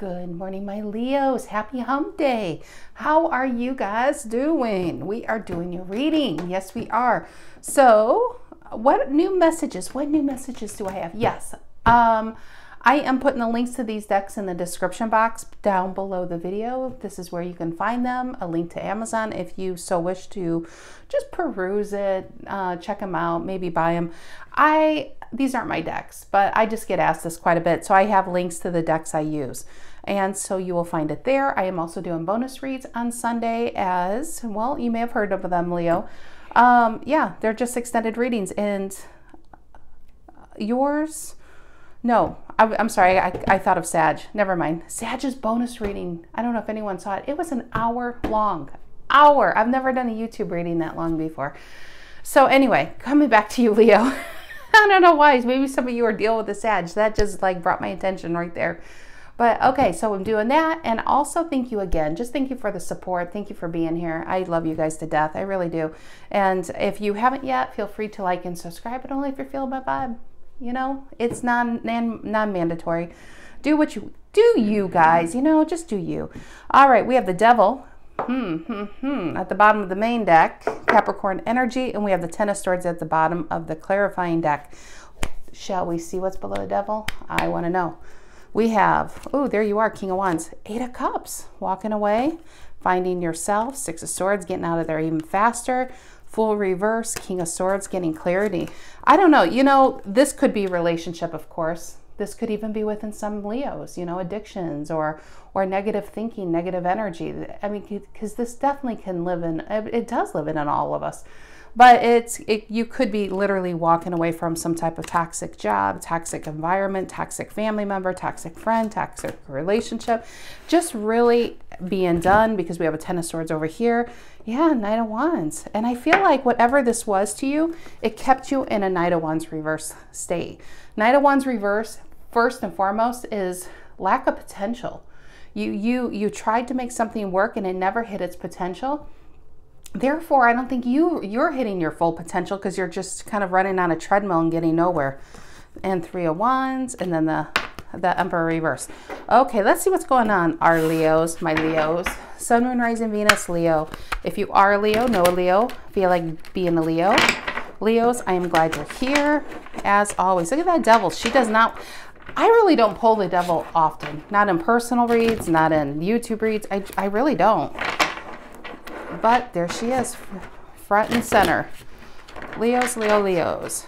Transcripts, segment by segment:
Good morning, my Leos. Happy hump day. How are you guys doing? We are doing your reading. Yes, we are. So what new messages do I have? Yes. I am putting the links to these decks in the description box down below the video. This is where you can find them. A link to Amazon if you so wish to just peruse it, check them out, maybe buy them. These aren't my decks, but I just get asked this quite a bit. So I have links to the decks I use. And so you will find it there. I am also doing bonus reads on Sunday as, well, you may have heard of them, Leo. Yeah, they're just extended readings. And yours, no, I'm sorry, I thought of Sag. Never mind. Sag's bonus reading, I don't know if anyone saw it. It was an hour long. Hour. I've never done a YouTube reading that long before. So anyway, coming back to you, Leo. I don't know why. Maybe some of you are dealing with the Sag. That just like brought my attention right there. But okay, so I'm doing that. And also thank you again. Just thank you for the support. Thank you for being here. I love you guys to death. I really do. And if you haven't yet, feel free to like and subscribe, but only if you're feeling my vibe. You know, it's non-mandatory. Do what you do, you guys. You know, just do you. All right, we have the Devil. At the bottom of the main deck, Capricorn energy, and we have the Ten of Swords at the bottom of the clarifying deck. Shall we see what's below the Devil? I want to know. We have, oh, there you are, King of Wands, Eight of Cups, walking away, finding yourself, Six of Swords, getting out of there even faster, Fool reverse, King of Swords, getting clarity. I don't know, you know, this could be relationship, of course. This could even be within some Leos, you know, addictions or negative thinking, negative energy. I mean, because this definitely can live in, it does live in all of us. But you could be literally walking away from some type of toxic job, toxic environment, toxic family member, toxic friend, toxic relationship. Just really being done, because we have a Ten of Swords over here. Yeah, Knight of Wands. And I feel like whatever this was to you, it kept you in a Knight of Wands reverse state. Knight of Wands reverse, first and foremost, is lack of potential. You tried to make something work and it never hit its potential. Therefore, I don't think you're hitting your full potential, because you're just kind of running on a treadmill and getting nowhere. And Three of Wands, and then the Emperor reverse. Okay, let's see what's going on, our Leos, my Leos. Sun, Moon, Rising, Venus, Leo. If you are a Leo, know a Leo, feel like being a Leo. Leos, I am glad you're here, as always. Look at that Devil. She does not... I really don't pull the Devil often. Not in personal reads, not in YouTube reads. I really don't. But there she is, front and center. Leos, Leo, Leos.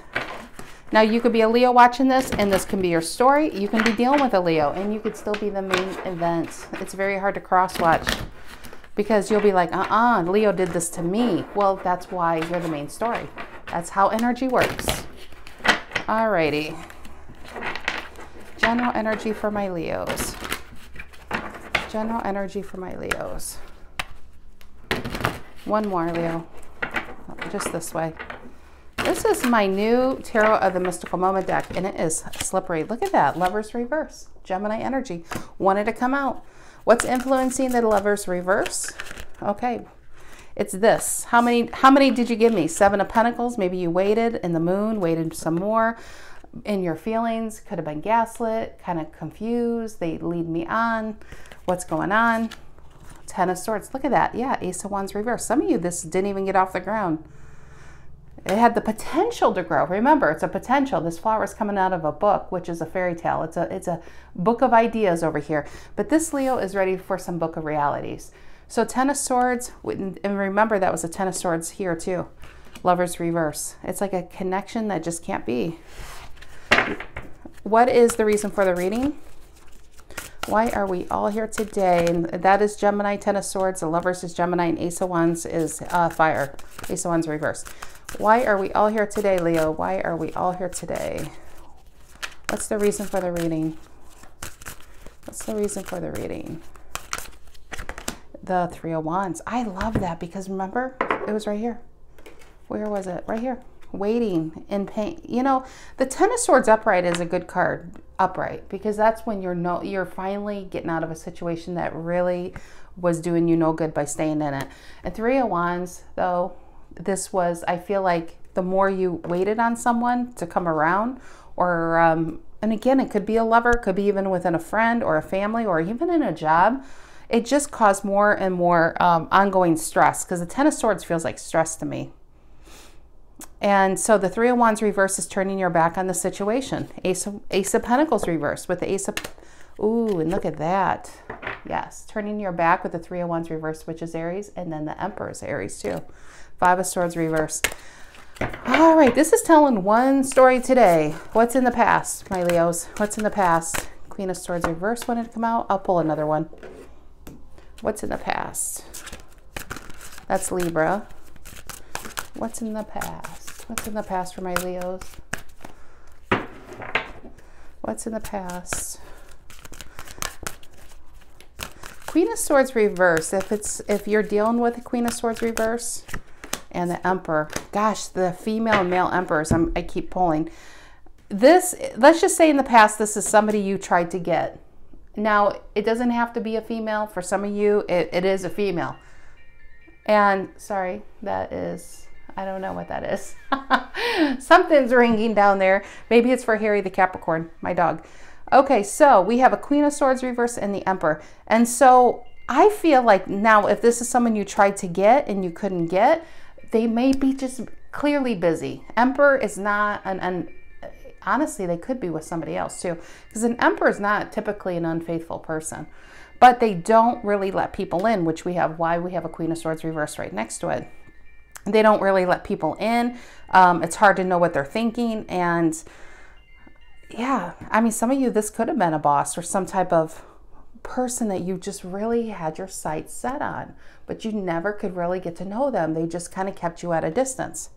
Now you could be a Leo watching this, and this can be your story. You can be dealing with a Leo, and you could still be the main event. It's very hard to cross-watch, because you'll be like, Leo did this to me. Well, that's why you're the main story. That's how energy works. Alrighty. General energy for my Leos. General energy for my Leos. One more, Leo. Just this way. This is my new Tarot of the Mystical Moment deck, and it is slippery. Look at that. Lovers reverse. Gemini energy. Wanted to come out. What's influencing the Lovers reverse? Okay. It's this. How many did you give me? Seven of Pentacles. Maybe you waited in the Moon, waited some more. In your feelings, could have been gaslit, kind of confused. They lead me on. What's going on? Ten of Swords. Look at that. Yeah, Ace of Wands reverse. Some of you, this didn't even get off the ground. It had the potential to grow. Remember, it's a potential. This flower is coming out of a book, which is a fairy tale. It's a book of ideas over here. But this Leo is ready for some book of realities. So Ten of Swords, and remember that was a Ten of Swords here too. Lovers reverse. It's like a connection that just can't be. What is the reason for the reading? Why are we all here today? And that is Gemini, Ten of Swords. The Lovers is Gemini, and Ace of Wands is fire. Ace of Wands reverse. Why are we all here today, Leo? Why are we all here today? What's the reason for the reading? What's the reason for the reading? The Three of Wands. I love that, because remember, it was right here. Where was it? Right here. Waiting in pain. You know, the Ten of Swords upright is a good card, upright, because that's when you're finally getting out of a situation that really was doing you no good by staying in it. And Three of Wands, though, this was, I feel like the more you waited on someone to come around, or and again, it could be a lover, it could be even within a friend or a family or even in a job. It just caused more and more ongoing stress, because the Ten of Swords feels like stress to me. And so the Three of Wands reverse is turning your back on the situation. Ace of Pentacles reverse with the Ace of... Ooh, and look at that. Yes, turning your back with the Three of Wands reverse, which is Aries, and then the Emperor is Aries too. Five of Swords reverse. All right, this is telling one story today. What's in the past, my Leos? What's in the past? Queen of Swords reverse wanted to come out. I'll pull another one. What's in the past? That's Libra. What's in the past? What's in the past for my Leos? What's in the past? Queen of Swords reverse. If you're dealing with the Queen of Swords reverse and the Emperor, gosh, the female and male emperors, I keep pulling. This, let's just say in the past, this is somebody you tried to get. Now, it doesn't have to be a female. For some of you, it is a female. And sorry, that is, I don't know what that is. Something's ringing down there. Maybe it's for Harry the Capricorn, my dog. Okay, so we have a Queen of Swords reverse and the Emperor. And so I feel like now if this is someone you tried to get and you couldn't get, they may be just clearly busy. Emperor is not honestly, they could be with somebody else too, because an Emperor is not typically an unfaithful person, but they don't really let people in, which we have why we have a Queen of Swords reverse right next to it. They don't really let people in. It's hard to know what they're thinking. And yeah, I mean, some of you, this could have been a boss or some type of person that you just really had your sights set on, but you never could really get to know them. They just kind of kept you at a distance.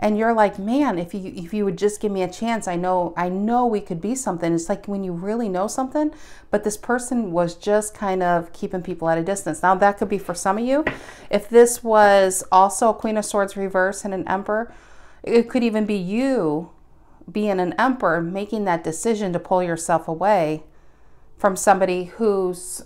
And you're like, man, if you would just give me a chance, I know we could be something. It's like when you really know something, but this person was just kind of keeping people at a distance. Now that could be for some of you. If this was also a Queen of Swords reverse and an Emperor, it could even be you being an Emperor, making that decision to pull yourself away from somebody who's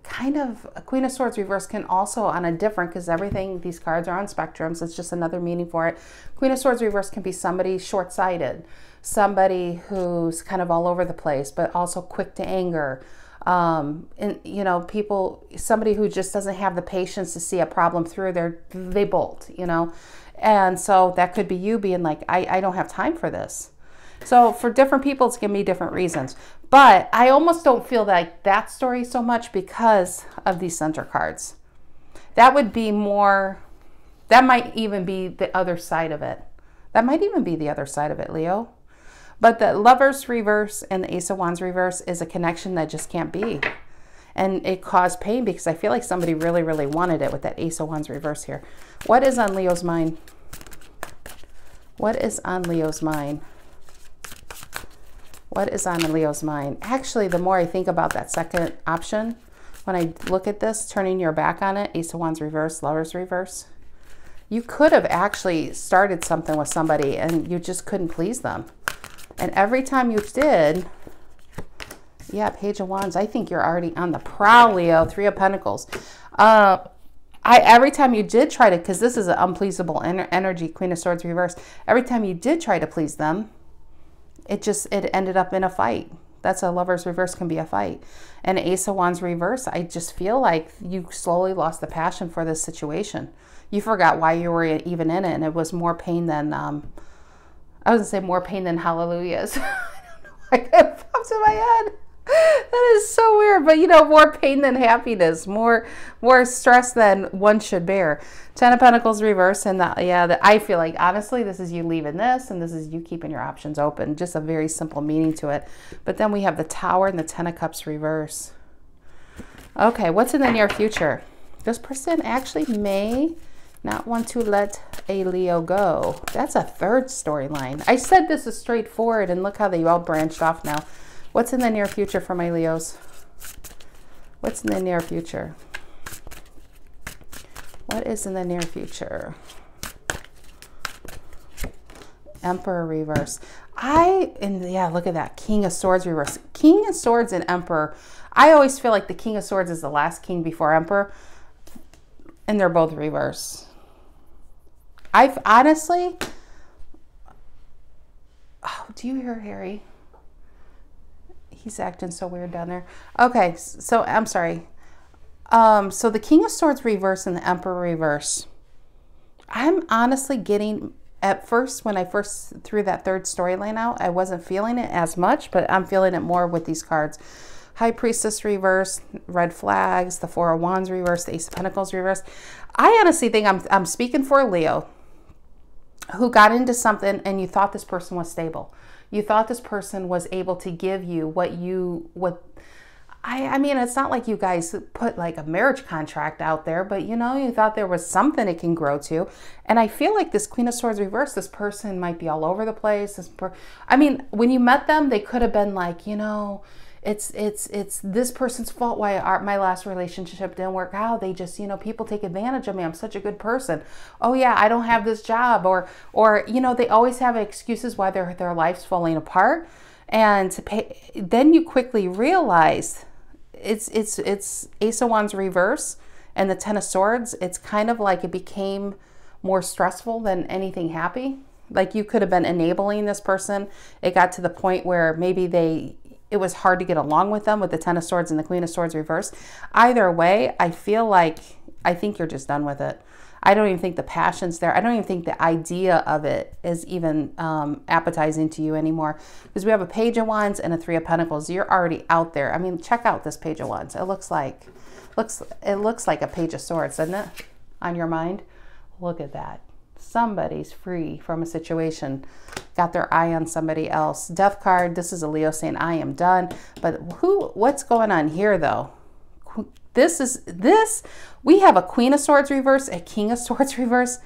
kind of a Queen of Swords reverse can also on a different, because everything, these cards are on spectrums. It's just another meaning for it. Queen of Swords reverse can be somebody short-sighted, somebody who's kind of all over the place, but also quick to anger. And you know, somebody who just doesn't have the patience to see a problem through, they bolt, you know. And so that could be you being like, I don't have time for this. So for different people, it's going to be different reasons. But I almost don't feel like that story so much because of these center cards. That would be more, that might even be the other side of it. That might even be the other side of it, Leo. But the Lovers reverse and the Ace of Wands reverse is a connection that just can't be. And it caused pain because I feel like somebody really, really wanted it with that Ace of Wands reverse here. What is on Leo's mind? What is on Leo's mind? What is on Leo's mind? Actually, the more I think about that second option, when I look at this, turning your back on it, Ace of Wands reverse, Lovers reverse, you could have actually started something with somebody and you just couldn't please them. And every time you did, yeah, Page of Wands, I think you're already on the prowl, Leo. Three of Pentacles. Every time you did try to, because this is an unpleasable energy, Queen of Swords reverse, every time you did try to please them, it ended up in a fight. That's a Lovers reverse, can be a fight. And Ace of Wands reverse, I just feel like you slowly lost the passion for this situation. You forgot why you were even in it, and it was more pain than, I was going to say more pain than hallelujahs. I don't know why that pops in my head. That is so weird, but you know, more pain than happiness, more stress than one should bear. Ten of Pentacles reverse, and I feel like honestly, this is you leaving this, and this is you keeping your options open. Just a very simple meaning to it. But then we have the Tower and the Ten of Cups reverse. Okay, what's in the near future? This person actually may not want to let a Leo go. That's a third storyline. I said this is straightforward, and look how they all branched off now. What's in the near future for my Leos? What's in the near future? What is in the near future? Emperor reverse. Yeah, look at that. King of Swords reverse. King of Swords and Emperor. I always feel like the King of Swords is the last king before Emperor. And they're both reverse. I've honestly... Oh, do you hear Harry? He's acting so weird down there. Okay, so I'm sorry. So the King of Swords reverse and the Emperor reverse. I'm honestly getting, at first, when I first threw that third storyline out, I wasn't feeling it as much, but I'm feeling it more with these cards. High Priestess reverse, red flags, the Four of Wands reverse, the Ace of Pentacles reverse. I honestly think I'm speaking for a Leo who got into something and you thought this person was stable. You thought this person was able to give you I mean, it's not like you guys put like a marriage contract out there, but you know, you thought there was something it can grow to. And I feel like this Queen of Swords reverse, this person might be all over the place. I mean, when you met them, they could have been like, you know, it's this person's fault why my last relationship didn't work out. They just, you know, people take advantage of me. I'm such a good person. Oh yeah, I don't have this job. Or you know, they always have excuses why their life's falling apart. And then you quickly realize it's Ace of Wands reverse and the Ten of Swords. It's kind of like it became more stressful than anything happy. Like you could have been enabling this person. It got to the point where maybe it was hard to get along with them with the Ten of Swords and the Queen of Swords reverse. Either way, I think you're just done with it. I don't even think the passion's there. I don't even think the idea of it is even appetizing to you anymore, because we have a Page of Wands and a Three of Pentacles. You're already out there. I mean, check out this Page of Wands. It looks like a Page of Swords, doesn't it? On your mind. Look at that. Somebody's free from a situation, got their eye on somebody else. Death card. This is a Leo saying, I am done. But what's going on here though? We have a Queen of Swords reverse, a King of Swords reverse,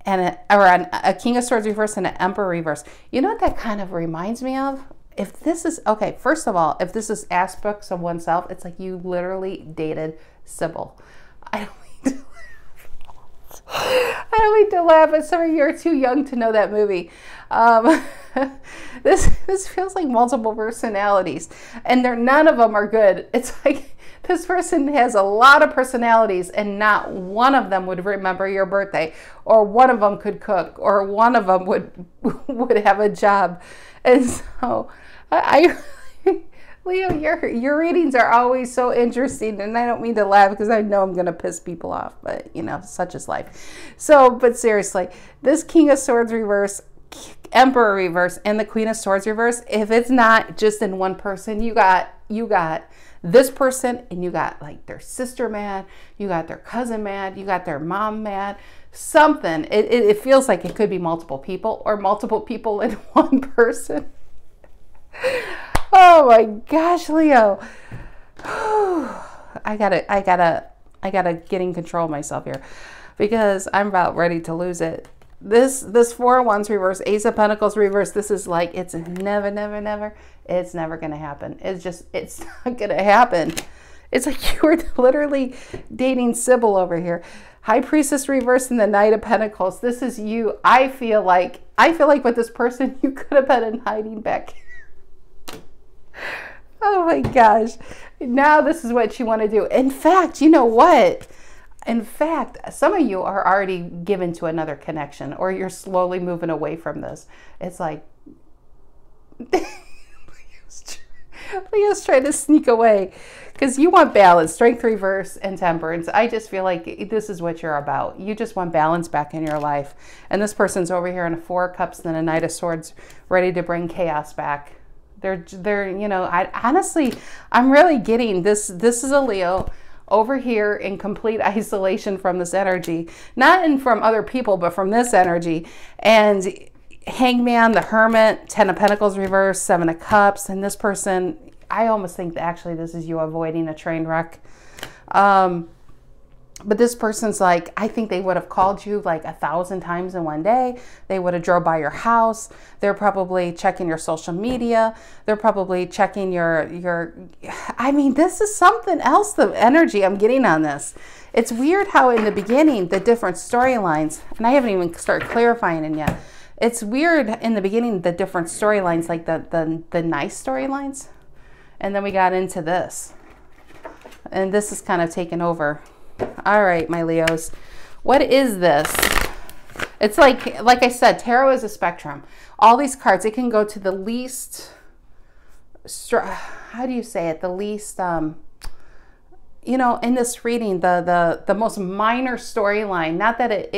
and a King of Swords reverse and an Emperor reverse. You know what that kind of reminds me of? If this is, okay, first of all, if this is aspects of oneself, it's like you literally dated Sybil. I don't mean to laugh, but some of you are too young to know that movie. This feels like multiple personalities, and none of them are good. It's like this person has a lot of personalities, and not one of them would remember your birthday, or one of them could cook, or one of them would have a job. And so, Leo, your readings are always so interesting, and I don't mean to laugh because I know I'm going to piss people off, but you know, such is life. So, but seriously, this King of Swords reverse, Emperor reverse, and the Queen of Swords reverse, if it's not just in one person, you got this person, and you got like their sister mad, you got their cousin mad, you got their mom mad, something. It feels like it could be multiple people, or multiple people in one person. Oh my gosh, Leo. I gotta get in control of myself here, because I'm about ready to lose it. This Four of Wands reverse, Ace of Pentacles reverse, this is like, it's never, it's never gonna happen. It's not gonna happen. It's like you were literally dating Sybil over here. High Priestess reverse and the Knight of Pentacles. This is you. I feel like with this person, you could have been in hiding back. Oh my gosh. Now this is what you want to do. In fact, you know what? In fact, some of you are already given to another connection, or you're slowly moving away from this. It's like Leo's trying to sneak away because you want balance, Strength reverse, and Temperance. I just feel like this is what you're about. You just want balance back in your life. And this person's over here in a Four of Cups and a Knight of Swords, ready to bring chaos back. They're you know, honestly, I'm really getting this. This is a Leo over here in complete isolation from this energy, not from other people, but from this energy. And Hangman, the Hermit, Ten of Pentacles reverse, Seven of Cups, and this person, I almost think that actually this is you avoiding a train wreck. But this person's like, I think they would have called you like 1,000 times in one day. They would have drove by your house. They're probably checking your social media. They're probably checking your, I mean, this is something else, the energy I'm getting on this. It's weird how in the beginning, the different storylines, and I haven't even started clarifying it yet. It's weird in the beginning, the different storylines, like the nice storylines. And then we got into this. And this is kind of taken over. All right, my Leos, what is this? It's like I said, tarot is a spectrum. All these cards, it can go to the least how do you say it? The least, you know, in this reading, the most minor storyline, not that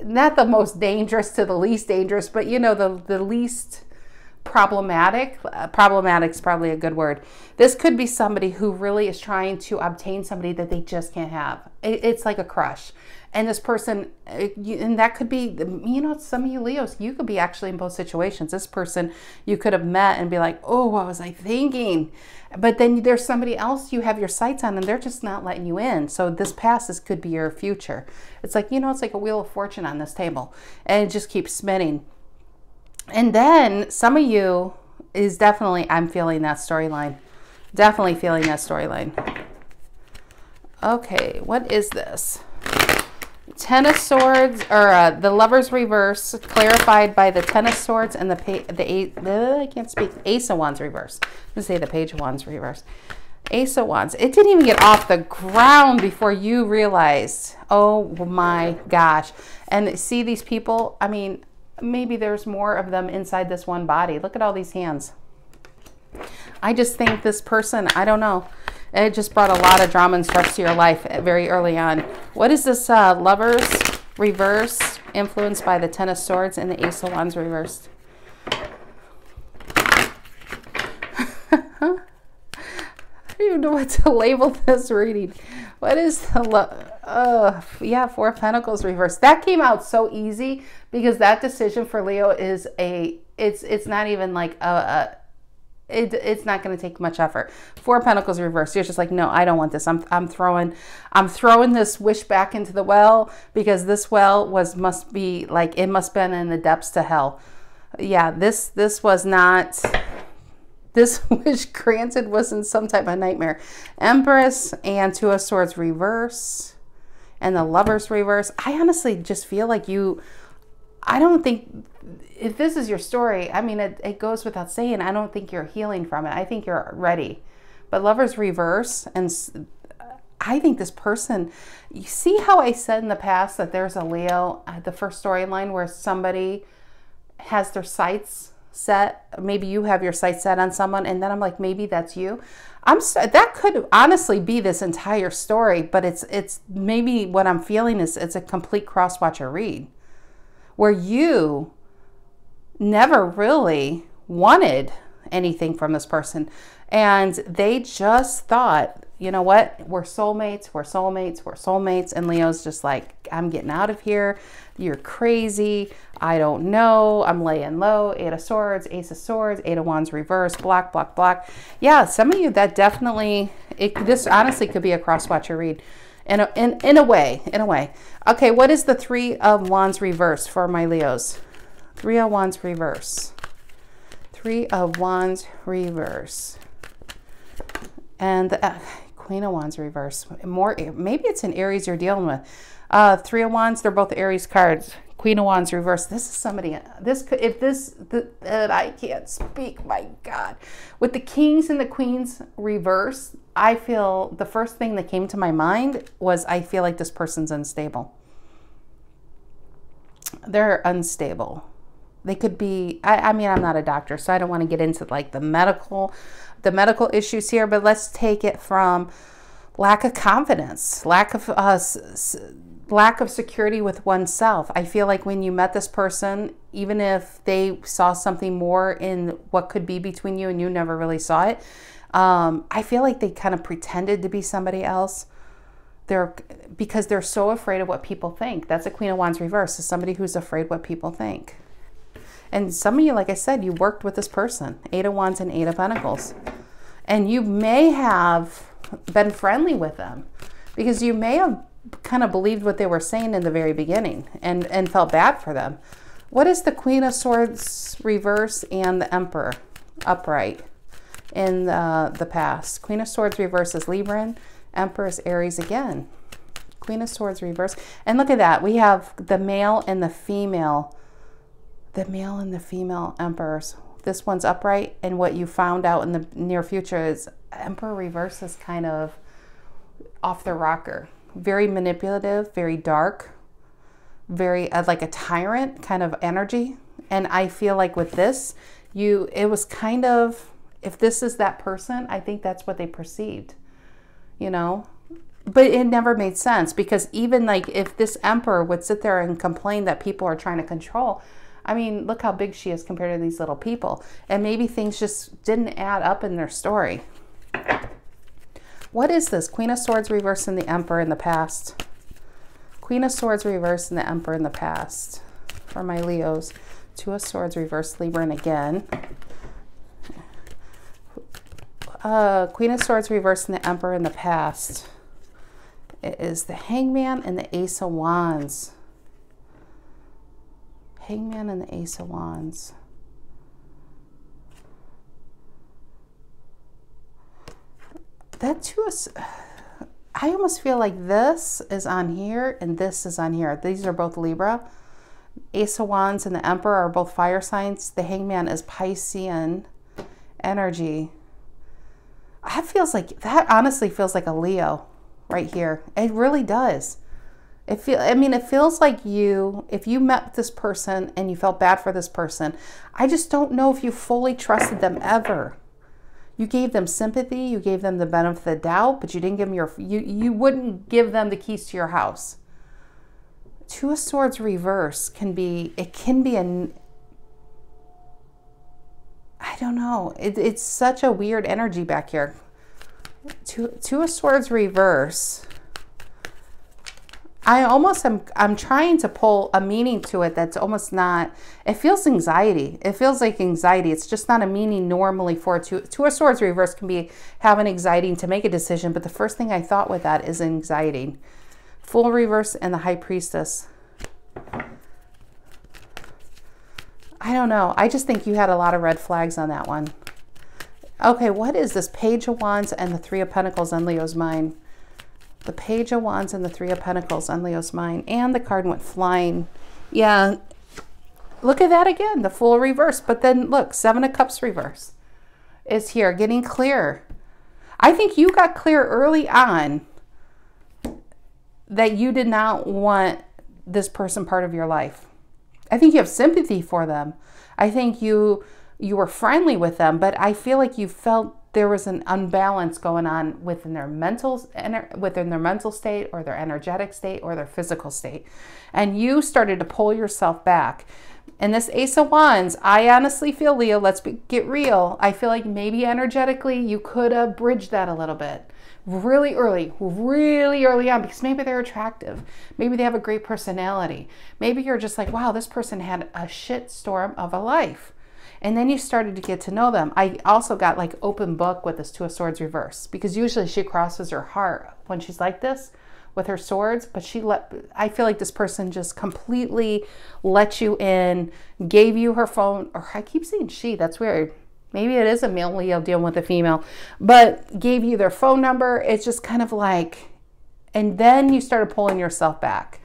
not the most dangerous to the least dangerous, but you know, the least problematic. Problematic is probably a good word. This could be somebody who really is trying to obtain somebody that they just can't have. It's like a crush. And this person, and that could be, you know, some of you Leos, you could be actually in both situations. This person you could have met and be like, oh, what was I thinking? But then there's somebody else you have your sights on and they're just not letting you in. So this past, this could be your future. It's like, you know, it's like a wheel of fortune on this table. And it just keeps spinning. And then some of you is definitely, I'm feeling that storyline. Definitely feeling that storyline. Okay, what is this? Ten of Swords, or the Lover's reverse, clarified by the Ten of Swords and I can't speak, Ace of Wands reverse. I'm going to say the Page of Wands reverse. Ace of Wands. It didn't even get off the ground before you realized, oh my gosh. And see these people, I mean, maybe there's more of them inside this one body. Look at all these hands. I just think this person, I don't know. It just brought a lot of drama and stress to your life very early on. What is this Lover's reverse, influenced by the Ten of Swords and the Ace of Wands reversed? I don't even know what to label this reading. What is the yeah, Four of Pentacles reversed. That came out so easy because that decision for Leo is it's not even like it's not going to take much effort. Four of Pentacles reversed. You're just like, no, I don't want this. I'm throwing this wish back into the well because this well must be like, it must have been in the depths to hell. Yeah, this was not, this wish granted wasn't some type of nightmare. Empress and Two of Swords reverse and the Lover's reverse. I honestly just feel like I don't think, if this is your story, I mean, it goes without saying, I don't think you're healing from it. I think you're ready. But Lover's reverse, and I think this person, you see how I said in the past that there's a Leo, the first storyline where somebody has their sights set, maybe you have your sights set on someone, and then I'm like, maybe that's you. That could honestly be this entire story, but it's maybe what I'm feeling is it's a complete cross-watcher read, where you never really wanted anything from this person. And they just thought, you know what, we're soulmates, we're soulmates, we're soulmates. And Leo's just like, I'm getting out of here. You're crazy. I don't know. I'm laying low. Eight of Swords, Ace of Swords, Eight of Wands reverse, block, block, block. Yeah, some of you that definitely, this honestly could be a cross-watcher read. In a way. Okay, what is the Three of Wands reverse for my Leos? Three of Wands reverse. Three of Wands reverse. And the Queen of Wands reverse. Maybe it's an Aries you're dealing with. Three of Wands, they're both Aries cards. Queen of Wands reverse. This is somebody, I can't speak, my God. With the Kings and the Queens reverse, I feel the first thing that came to my mind was I feel like this person's unstable. They're unstable. They could be, I mean, I'm not a doctor, so I don't want to get into like the medical issues here, but let's take it from lack of confidence, lack of security with oneself. I feel like when you met this person, even if they saw something more in what could be between you and you never really saw it, I feel like they kind of pretended to be somebody else. Because they're so afraid of what people think. That's a Queen of Wands reverse, is somebody who's afraid what people think. And some of you, like I said, you worked with this person, Eight of Wands and Eight of Pentacles. And you may have been friendly with them because you may have kind of believed what they were saying in the very beginning and felt bad for them. What is the Queen of Swords reverse and the Emperor upright in the past? Queen of Swords reverse is Libran, Emperor is Aries again. Queen of Swords reverse. And look at that. We have the male and the female. The male and the female emperors. This one's upright, and what you found out in the near future is Emperor reverse is kind of off the rocker. Very manipulative, very dark, very like a tyrant kind of energy. And I feel like with this, it was kind of, if this is that person, I think that's what they perceived, you know? But it never made sense, because even like if this Emperor would sit there and complain that people are trying to control, I mean, look how big she is compared to these little people. And maybe things just didn't add up in their story. What is this? Queen of Swords reversed in the Emperor in the past. Queen of Swords reversed in the Emperor in the past. For my Leos. Two of Swords reversed, Libra, and again. Queen of Swords reversed in the Emperor in the past. It is the Hangman and the Ace of Wands. Hangman and the Ace of Wands. That too is, I almost feel like this is on here and this is on here. These are both Libra. Ace of Wands and the Emperor are both fire signs. The Hangman is Piscean energy. That honestly feels like a Leo right here. It really does. It feels like if you met this person and you felt bad for this person, I just don't know if you fully trusted them ever. You gave them sympathy, you gave them the benefit of the doubt, but you didn't give them you wouldn't give them the keys to your house. Two of Swords reverse can be I don't know. It's such a weird energy back here. Two of Swords reverse. I'm trying to pull a meaning to it that's almost not, it feels anxiety. It feels like anxiety. It's just not a meaning normally for Two of Swords reverse can be having anxiety to make a decision, but the first thing I thought with that is anxiety. Fool reverse and the High Priestess. I don't know. I just think you had a lot of red flags on that one. Okay, what is this? Page of Wands and the Three of Pentacles on Leo's mind. The Page of Wands and the Three of Pentacles on Leo's mind. And the card went flying. Yeah. Look at that again. The Fool reverse. But then look, Seven of Cups reverse is here. Getting clear. I think you got clear early on that you did not want this person part of your life. I think you have sympathy for them. I think you were friendly with them, but I feel like you felt there was an unbalance going on within their mental state or their energetic state or their physical state. And you started to pull yourself back. And this Ace of Wands, I honestly feel, Leo, get real. I feel like maybe energetically you could have bridged that a little bit. Really early on, because maybe they're attractive. Maybe they have a great personality. Maybe you're just like, wow, this person had a shit storm of a life. And then you started to get to know them. I also got like open book with this Two of Swords reverse, because usually she crosses her heart when she's like this with her swords, but I feel like this person just completely let you in, gave you her phone, or I keep saying she, that's weird. Maybe it is a male Leo dealing with a female, but gave you their phone number. It's just kind of like, and then you started pulling yourself back.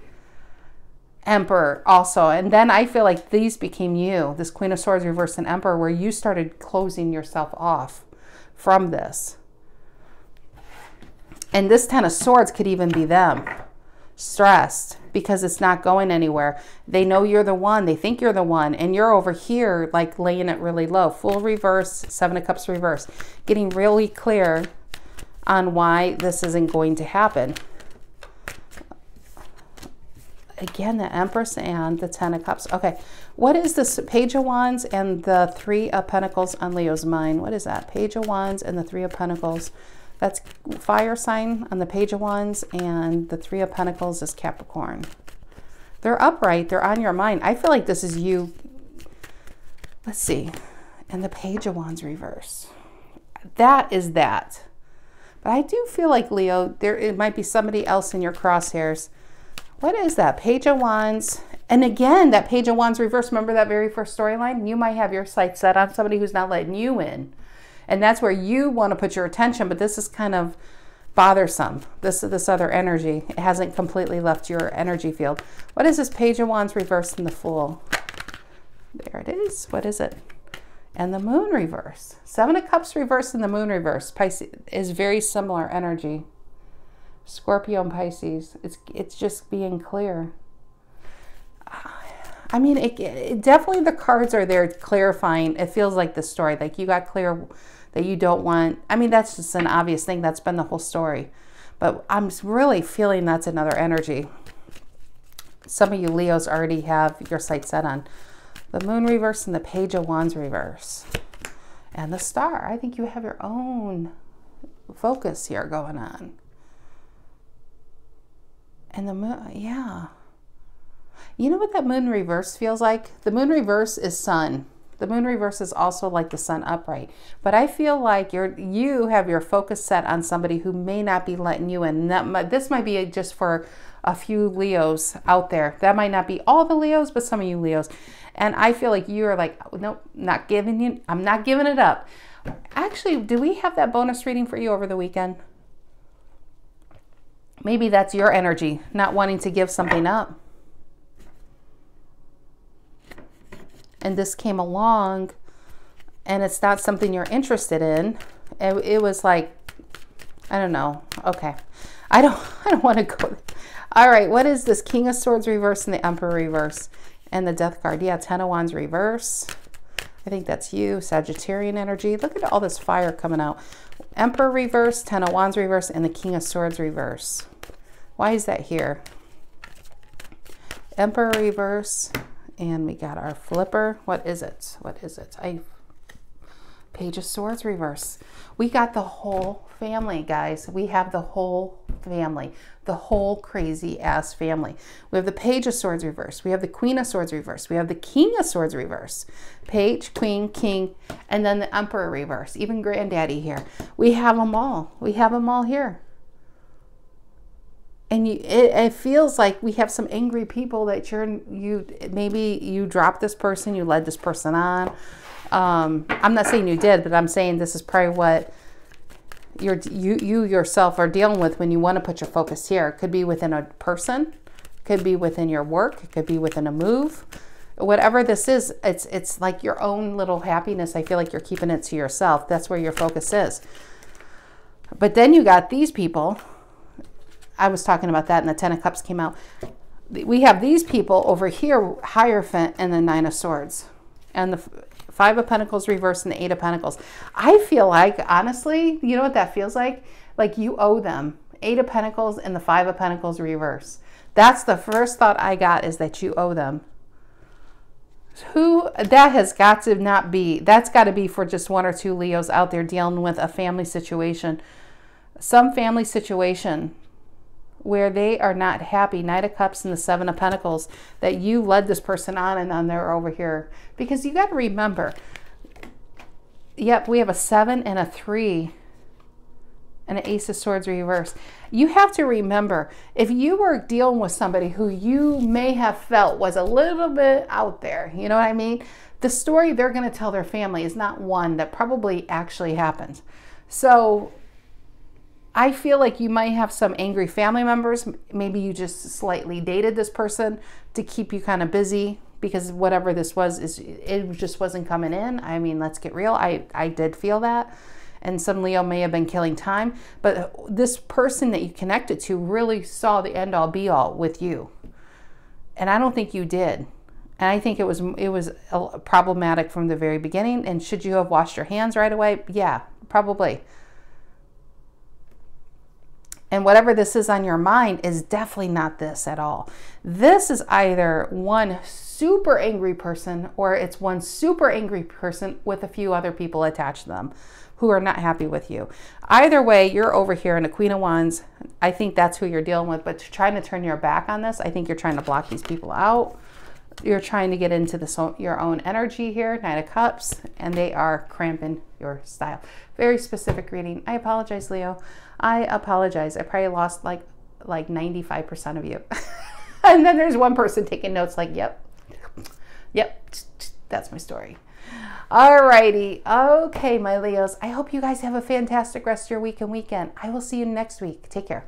Emperor also. And then I feel like these became you, this Queen of Swords reversed and Emperor, where you started closing yourself off from this. And this Ten of Swords could even be them. Stressed because it's not going anywhere. They know you're the one. They think you're the one. And you're over here like laying it really low. Fool reverse, Seven of Cups reverse. Getting really clear on why this isn't going to happen. Again, the Empress and the Ten of Cups. Okay, what is this? Page of Wands and the Three of Pentacles on Leo's mind. What is that? Page of Wands and the Three of Pentacles. That's fire sign on the Page of Wands, and the Three of Pentacles is Capricorn. They're upright. They're on your mind. I feel like this is you. Let's see. And the Page of Wands reverse. That is that. But I do feel like, Leo, it might be somebody else in your crosshairs. What is that? Page of Wands. And again, that Page of Wands reverse. Remember that very first storyline? You might have your sights set on somebody who's not letting you in. And that's where you want to put your attention. But this is kind of bothersome. This other energy. It hasn't completely left your energy field. What is this Page of Wands reverse and the Fool? There it is. What is it? And the Moon reverse. Seven of Cups reverse and the Moon reverse. Pisces is very similar energy. Scorpio and Pisces. It's just being clear. I mean, it definitely, the cards are there clarifying. It feels like the story, like you got clear that you don't want, I mean, that's just an obvious thing. That's been the whole story. But I'm really feeling that's another energy. Some of you Leos already have your sights set on the Moon reverse and the Page of Wands reverse. And the Star. I think you have your own focus here going on. And the Moon, yeah. You know what that Moon reverse feels like? The Moon reverse is Sun. The Moon reverse is also like the Sun upright. But I feel like you have your focus set on somebody who may not be letting you in. This might be just for a few Leos out there. That might not be all the Leos, but some of you Leos. And I feel like you are like, nope, not giving you, I'm not giving it up. Actually, do we have that bonus reading for you over the weekend? Maybe that's your energy, not wanting to give something up. And this came along and it's not something you're interested in. It was like, I don't know. Okay. I don't want to go. All right. What is this? King of Swords reverse and the Emperor reverse and the Death card. Yeah. 10 of Wands reverse. I think that's you. Sagittarian energy. Look at all this fire coming out. Emperor reverse, 10 of Wands reverse, and the King of Swords reverse. Why is that here? Emperor reverse. And we got our flipper. What is it? What is it? Page of Swords reverse. We got the whole family, guys. We have the whole family. The whole crazy ass family. We have the Page of Swords reverse. We have the Queen of Swords reverse. We have the King of Swords reverse. Page, Queen, King, and then the Emperor reverse. Even Granddaddy here. We have them all. We have them all here. And it feels like we have some angry people that maybe you dropped this person, you led this person on. I'm not saying you did, but I'm saying this is probably what you yourself are dealing with when you want to put your focus here. It could be within a person, could be within your work, it could be within a move. Whatever this is, it's like your own little happiness. I feel like you're keeping it to yourself. That's where your focus is. But then you got these people. I was talking about that and the 10 of Cups came out. We have these people over here, Hierophant and the 9 of Swords. And the 5 of Pentacles reversed and the 8 of Pentacles. I feel like, honestly, you know what that feels like? Like you owe them. 8 of Pentacles and the 5 of Pentacles reverse. That's the first thought I got, is that you owe them. That has got to not be, that's got to be for just 1 or 2 Leos out there dealing with a family situation. Some family situation where they are not happy. Knight of Cups and the 7 of Pentacles, that you led this person on and then they're over here. Because you got to remember, yep, we have a 7 and a 3 and an Ace of Swords reverse. You have to remember, if you were dealing with somebody who you may have felt was a little bit out there, you know what I mean? The story they're going to tell their family is not one that probably actually happened. So I feel like you might have some angry family members. Maybe you just slightly dated this person to keep you kind of busy, because whatever this was, it just wasn't coming in. I mean, let's get real. I did feel that. And some Leo may have been killing time. But this person that you connected to really saw the end all be all with you. And I don't think you did. And I think it was problematic from the very beginning. And should you have washed your hands right away? Yeah, probably. And whatever this is on your mind is definitely not this at all. This is either one super angry person, or it's one super angry person with a few other people attached to them who are not happy with you. Either way, you're over here in the Queen of Wands. I think that's who you're dealing with. But trying to turn your back on this, I think you're trying to block these people out. You're trying to get into your own energy here, Knight of Cups, and they are cramping your style. Very specific reading. I apologize, Leo. I apologize. I probably lost like 95% of you. And then there's one person taking notes like, yep, that's my story. Alrighty. Okay, my Leos. I hope you guys have a fantastic rest of your week and weekend. I will see you next week. Take care.